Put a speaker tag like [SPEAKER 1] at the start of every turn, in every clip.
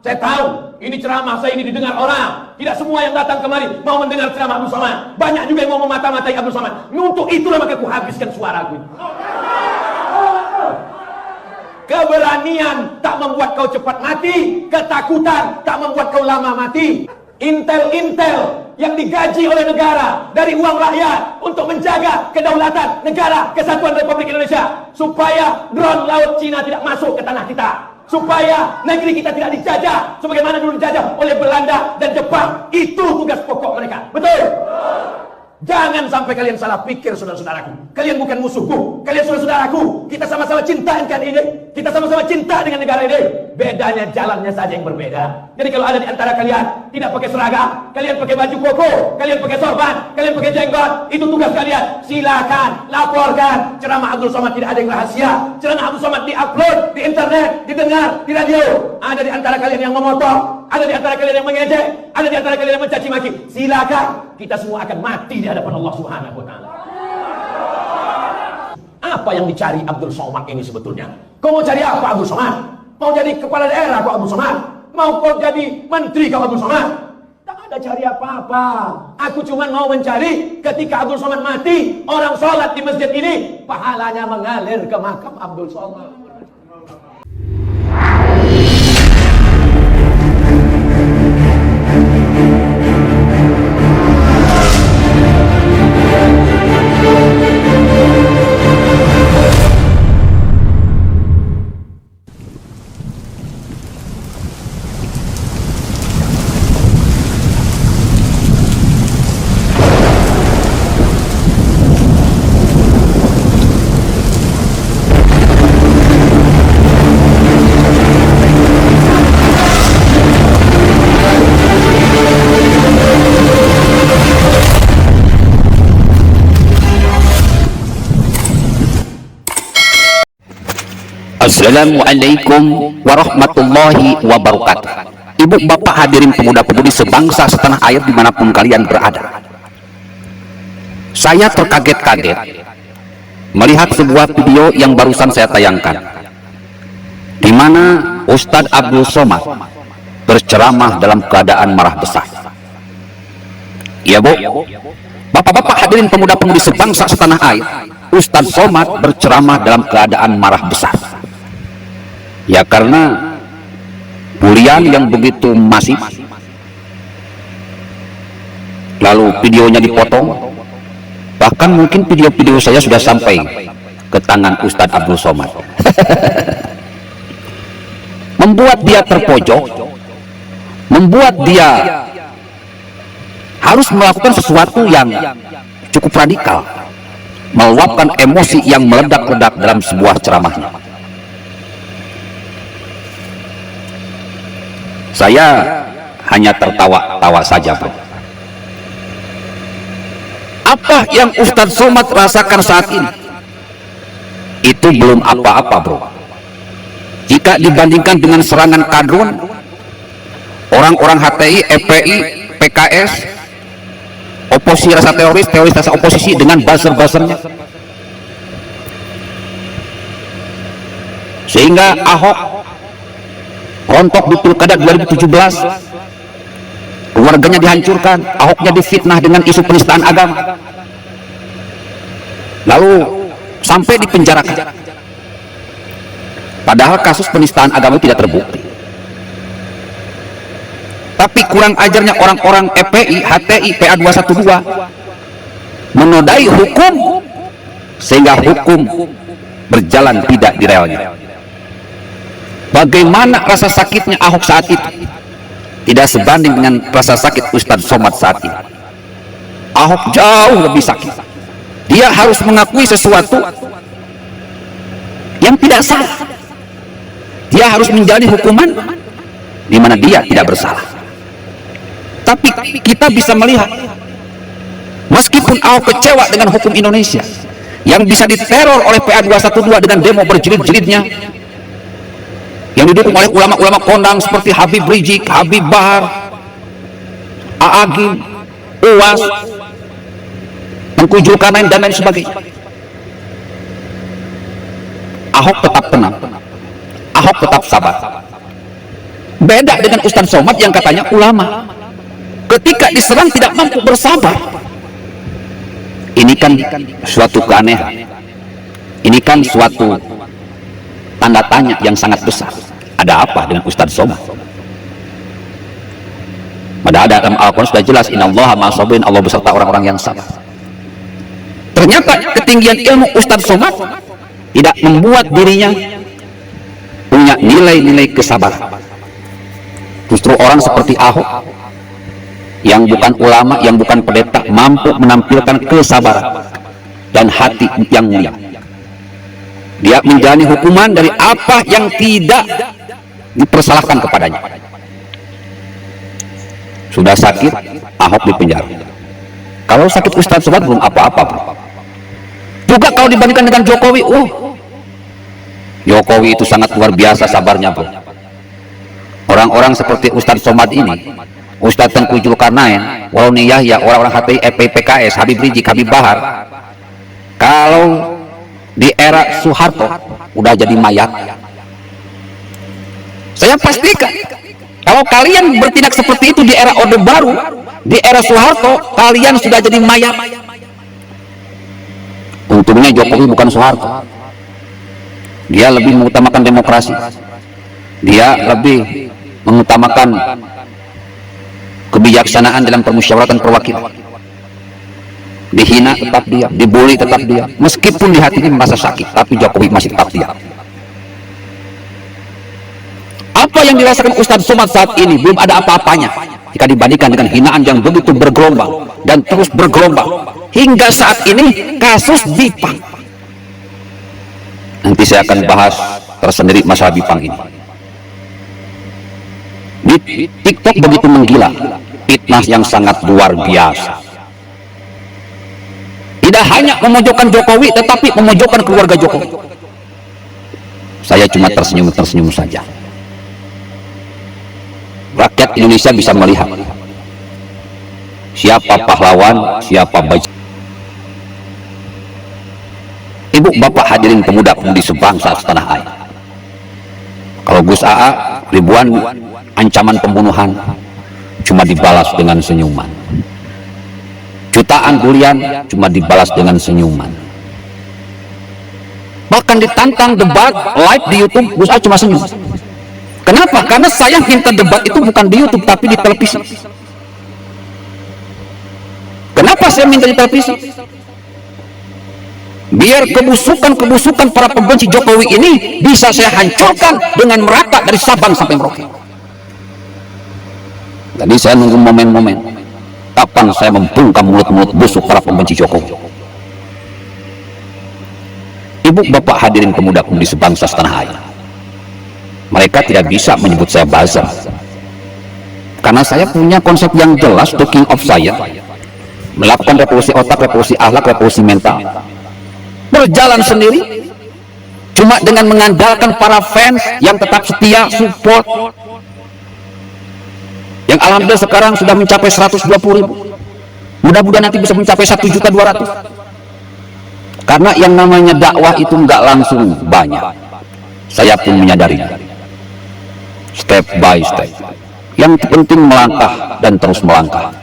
[SPEAKER 1] Saya tahu ini ceramah saya ini didengar orang. Tidak semua yang datang kemari mau mendengar ceramah Abdul Somad. Banyak juga yang mau memata-matai Abdul Somad. Untuk itulah maka aku habiskan suaraku. Keberanian tak membuat kau cepat mati. Ketakutan tak membuat kau lama mati. Intel-intel yang digaji oleh negara dari uang rakyat untuk menjaga kedaulatan negara kesatuan Republik Indonesia, supaya drone laut Cina tidak masuk ke tanah kita, supaya negeri kita tidak dijajah sebagaimana dulu dijajah oleh Belanda dan Jepang. Itu tugas pokok mereka. Betul? Jangan sampai kalian salah pikir, saudara-saudaraku. Kalian bukan musuhku, kalian saudara-saudaraku. Kita sama-sama cinta dengan ini. Kita sama-sama cinta dengan negara ini. Bedanya jalannya saja yang berbeda. Jadi kalau ada di antara kalian tidak pakai seragam, kalian pakai baju koko, kalian pakai sorban, kalian pakai jenggot, itu tugas kalian. Silakan laporkan. Ceramah Abdul Somad tidak ada yang rahasia. Ceramah Abdul Somad diupload di internet, didengar di radio. Ada di antara kalian yang memotong, ada di antara kalian yang mengejek, ada di antara kalian yang mencaci maki. Silakan. Kita semua akan mati di hadapan Allah Subhanahu wa taala. Apa yang dicari Abdul Somad ini sebetulnya? Kau mau cari apa Abdul Somad? Mau jadi kepala daerah kau Abdul Somad? Mau kau jadi menteri kau Abdul Somad? Tak ada cari apa-apa. Aku cuma mau mencari ketika Abdul Somad mati, orang sholat di masjid ini pahalanya mengalir ke makam Abdul Somad.
[SPEAKER 2] Assalamualaikum warahmatullahi wabarakatuh. Ibu bapak hadirin pemuda-pemudi sebangsa setanah air dimanapun kalian berada, saya terkaget-kaget melihat sebuah video yang barusan saya tayangkan, di mana Ustadz Abdul Somad berceramah dalam keadaan marah besar. Ya bu, bapak-bapak hadirin pemuda-pemudi sebangsa setanah air, Ustadz Somad berceramah dalam keadaan marah besar. Ya karena bulian yang begitu masif, lalu videonya dipotong, bahkan mungkin video-video saya sudah sampai ke tangan Ustadz Abdul Somad. Membuat dia terpojok, membuat dia harus melakukan sesuatu yang cukup radikal, meluapkan emosi yang meledak-ledak dalam sebuah ceramahnya. Saya hanya tertawa-tawa saja, bro. Apa yang Ustadz Somad rasakan saat ini itu belum apa-apa, bro. Jika dibandingkan dengan serangan kadrun orang-orang HTI, FPI, PKS, oposisi rasa teroris rasa oposisi dengan buzzer-buzzernya, sehingga Ahok rontok di Pilkada 2017, keluarganya dihancurkan, Ahoknya difitnah dengan isu penistaan agama, lalu sampai dipenjarakan, padahal kasus penistaan agama tidak terbukti. Tapi kurang ajarnya orang-orang FPI, HTI, PA212 menodai hukum sehingga hukum berjalan tidak di relnya. Bagaimana rasa sakitnya Ahok saat itu tidak sebanding dengan rasa sakit Ustadz Somad saat ini. Ahok jauh lebih sakit. Dia harus mengakui sesuatu yang tidak salah. Dia harus menjalani hukuman di mana dia tidak bersalah. Tapi kita bisa melihat, meskipun Ahok kecewa dengan hukum Indonesia yang bisa diteror oleh PA212 dengan demo berjilid-jilidnya, yang didukung oleh ulama-ulama kondang seperti Habib Rizik, Habib Bahar, Aagim, UAS, Tengku Zulkarnain dan lain sebagainya. Ahok tetap tenang, Ahok tetap sabar. Beda dengan Ustadz Somad yang katanya ulama. Ketika diserang tidak mampu bersabar. Ini kan suatu keanehan. Ini kan suatu tanda tanya yang sangat besar. Ada apa dengan Ustadz Somad? Padahal dalam Al-Quran sudah jelas, innallaha ma'as-sabirin, Allah beserta orang-orang yang sabar. Ternyata ketinggian ilmu Ustadz Somad tidak membuat dirinya punya nilai-nilai kesabaran. Justru orang seperti Ahok yang bukan ulama, yang bukan pendeta, mampu menampilkan kesabaran dan hati yang mulia. Dia menjalani hukuman dari apa yang tidak dipersalahkan kepadanya. Sudah sakit, Ahok di penjara. Kalau sakit Ustadz Somad belum apa-apa, bro. Juga kalau dibandingkan dengan Jokowi, Jokowi itu sangat luar biasa sabarnya, bro. Orang-orang seperti Ustadz Somad ini, Ustadz Tengku Zulkarnain, Waloni Yahya, orang-orang HTI, PKS, Habib Rizik, Habib Bahar, kalau di era Soeharto udah jadi mayat. Saya pastikan kalau kalian bertindak seperti itu di era Orde Baru, di era Soeharto, kalian sudah jadi mayat. Untungnya Jokowi bukan Soeharto. Dia lebih mengutamakan demokrasi. Dia lebih mengutamakan kebijaksanaan dalam permusyawaratan perwakilan. Dihina tetap dia, dibully tetap dia. Meskipun di hatinya merasa sakit, tapi Jokowi masih tetap dia. Apa yang dirasakan Ustadz Somad saat ini belum ada apa-apanya jika dibandingkan dengan hinaan yang begitu bergelombang dan terus bergelombang hingga saat ini kasus Bipang. Nanti saya akan bahas tersendiri masalah Bipang ini. Di TikTok begitu menggila, fitnah yang sangat luar biasa. Tidak hanya memojokkan Jokowi, tetapi memojokkan keluarga Jokowi. Saya cuma tersenyum-tersenyum saja. Rakyat Indonesia bisa melihat siapa pahlawan, siapa baik. Ibu bapak hadirin pemuda-pemudi sebangsa setanah air. Kalau Gus AA ribuan ancaman pembunuhan cuma dibalas dengan senyuman. Jutaan bulian cuma dibalas dengan senyuman. Bahkan ditantang debat live di YouTube, Gus AA cuma senyum. Kenapa? Karena saya minta debat itu bukan di YouTube tapi di televisi. Kenapa saya minta di televisi? Biar kebusukan para pembenci Jokowi ini bisa saya hancurkan dengan merata dari Sabang sampai Merauke. Jadi saya nunggu momen-momen kapan saya membungkam mulut-mulut busuk para pembenci Jokowi. Ibu bapak hadirin pemuda-pemudi sebangsa setanah air, mereka tidak bisa menyebut saya buzzer karena saya punya konsep yang jelas, the king of saya melakukan revolusi otak, revolusi akhlak, revolusi mental, berjalan sendiri cuma dengan mengandalkan para fans yang tetap setia support, yang alhamdulillah sekarang sudah mencapai 120.000. Mudah-mudahan nanti bisa mencapai 1.200.000. Karena yang namanya dakwah itu nggak langsung banyak. Saya pun menyadari, step by step. Yang penting melangkah dan terus melangkah.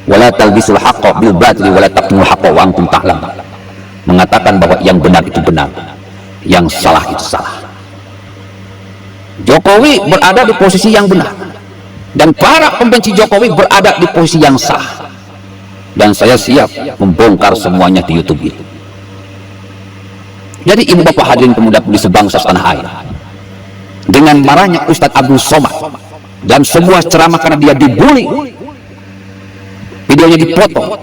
[SPEAKER 2] Wala talbisul haqqa bil batili wala taqtumul haqqa wa antum ta'lamun. Mengatakan bahwa yang benar itu benar, yang salah itu salah. Jokowi berada di posisi yang benar dan para pembenci Jokowi berada di posisi yang sah. Dan saya siap membongkar semuanya di YouTube ini. Jadi ibu bapak hadirin pemuda-pemudi sebangsa setanah air, dengan marahnya Ustadz Abdul Somad dan semua ceramah karena dia dibully, videonya dipotong,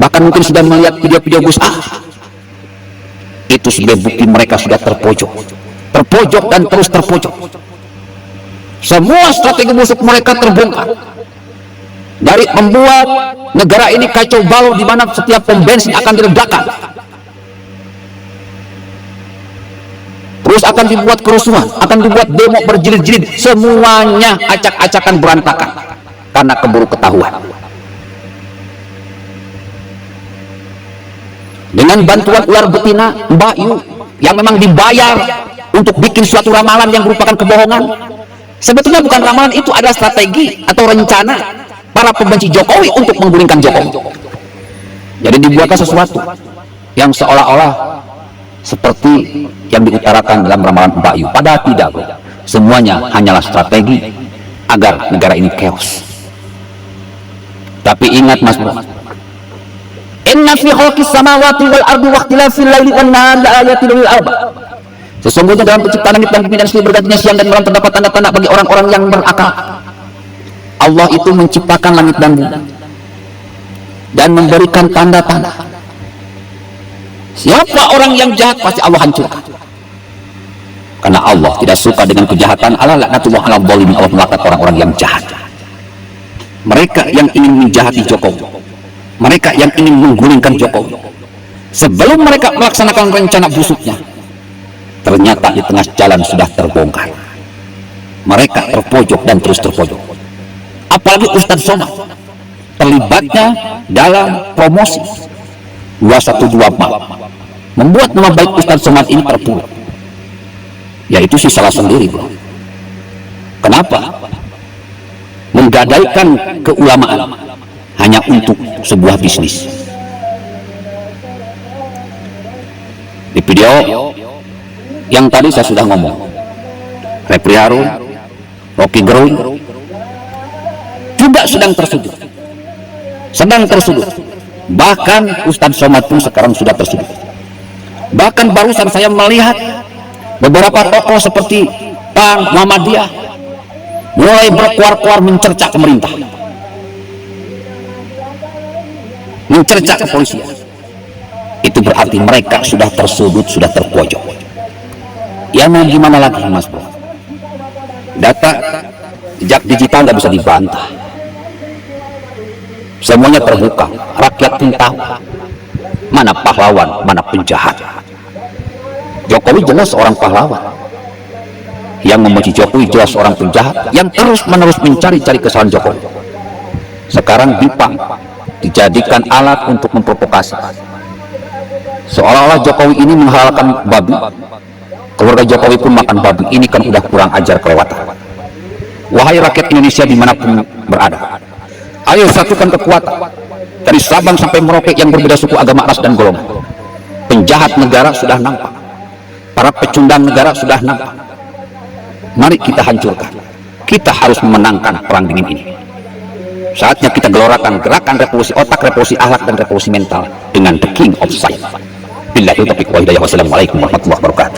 [SPEAKER 2] bahkan mungkin sudah melihat video-video Gus A, itu sebagai bukti mereka sudah terpojok dan terus terpojok. Semua strategi busuk mereka terbongkar, dari membuat negara ini kacau balau di mana setiap pom bensin akan diledakan, terus akan dibuat kerusuhan, akan dibuat demo berjilid-jilid, semuanya acak-acakan berantakan karena keburu ketahuan. Dengan bantuan ular betina Mbak Yu yang memang dibayar untuk bikin suatu ramalan yang merupakan kebohongan, Sebetulnya bukan ramalan, itu adalah strategi atau rencana para pembenci Jokowi untuk menggulingkan Jokowi. Jadi dibuatlah sesuatu yang seolah-olah seperti yang diutarakan dalam ramalan Mbak Yu. Padahal tidak, bro. Semuanya hanyalah strategi agar negara ini chaos. Tapi ingat, Mas Bro, inna fi khalqis samawati wal ardi wa ikhtilafil laili wan nahari laayatin lil albab. Sesungguhnya dalam penciptaan langit dan bumi dan silih bergantinya siang dan malam terdapat tanda-tanda bagi orang-orang yang berakal. Allah itu menciptakan langit dan bumi dan memberikan tanda-tanda. Siapa orang yang jahat pasti Allah hancurkan. Karena Allah tidak suka dengan kejahatan. Allah laknatullah ala dzalimin. Allah melaknat orang-orang yang jahat. Mereka yang ingin menjahati Jokowi, mereka yang ingin menggulingkan Jokowi, sebelum mereka melaksanakan rencana busuknya, ternyata di tengah jalan sudah terbongkar. Mereka terpojok dan terus terpojok. Apalagi Ustadz Somad terlibatnya dalam promosi 212 membuat nama baik Ustadz Somad ini terpuruk. Yaitu si salah sendiri, bro. Kenapa? Menggadaikan keulamaan hanya untuk sebuah bisnis. Di video yang tadi saya sudah ngomong, Refri Harun, Rocky Gerung juga sedang tersudut. Bahkan Ustadz Somad pun sekarang sudah tersudut. Bahkan barusan saya melihat beberapa tokoh seperti PAN, Muhammadiyah mulai berkuar-kuar mencerca pemerintah, mencerca kepolisian. Itu berarti mereka sudah tersudut, sudah terpojok. Ya mau gimana lagi, Mas Bro? Data jejak digital nggak bisa dibantah. Semuanya terbuka, rakyat pun tahu mana pahlawan, mana penjahat. Jokowi jelas seorang pahlawan, yang membenci Jokowi jelas seorang penjahat yang terus-menerus mencari-cari kesalahan Jokowi. Sekarang Dipa dijadikan alat untuk memprovokasi, seolah-olah Jokowi ini menghalalkan babi, keluarga Jokowi pun makan babi. Ini kan udah kurang ajar, kelewatan. Wahai rakyat Indonesia dimanapun berada, ayo satukan kekuatan dari Sabang sampai Merauke yang berbeda suku, agama, ras, dan golongan. Penjahat negara sudah nampak, para pecundang negara sudah nampak. Mari kita hancurkan. Kita harus memenangkan perang dingin ini. Saatnya kita gelorakan gerakan revolusi otak, revolusi akhlak, dan revolusi mental dengan the king of science. Billahi taufiq wal hidayah. Wassalamualaikum warahmatullahi wabarakatuh.